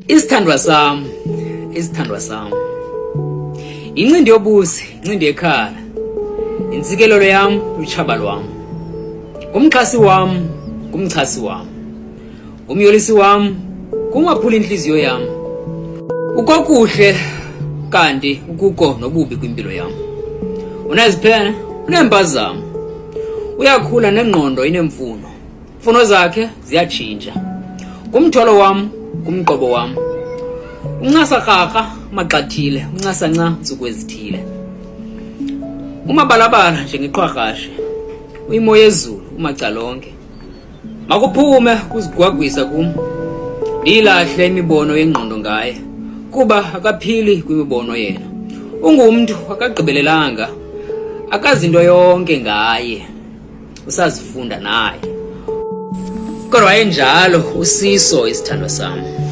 Isithandwa sami, isithandwa sami. Incindi yobusi, incindi ekhala. Intsikelelo yami, utshaba lwami. Umxhasi wami, kumxhasi wami. Umyolisi wami, kumaphula inhliziyo yami. Ukokuhle kanti ukuko nobubi kwimpilo yami. Uneziphene, unempazamo. Uyakhula nengqondo inemfuno. Imfuno zakhe ziyatshintsha. Kumtholo wami, kumqobo wami. Uncasa rharha maxathile, uncasa nca ntsuku ezithile. Umabalabala njengeqhwarhashe. Uyimo yezulu umacalonke. Makuphume kuzigwagwisa kum. Ndilahle imibono yengqondo ngaye kuba akaphili kwimibono yena. Ungumntu akagqibelelanga. Akazinto yonke ngaye. Usazifunda naye. Kodwa enjalo usiso isithandwa sami.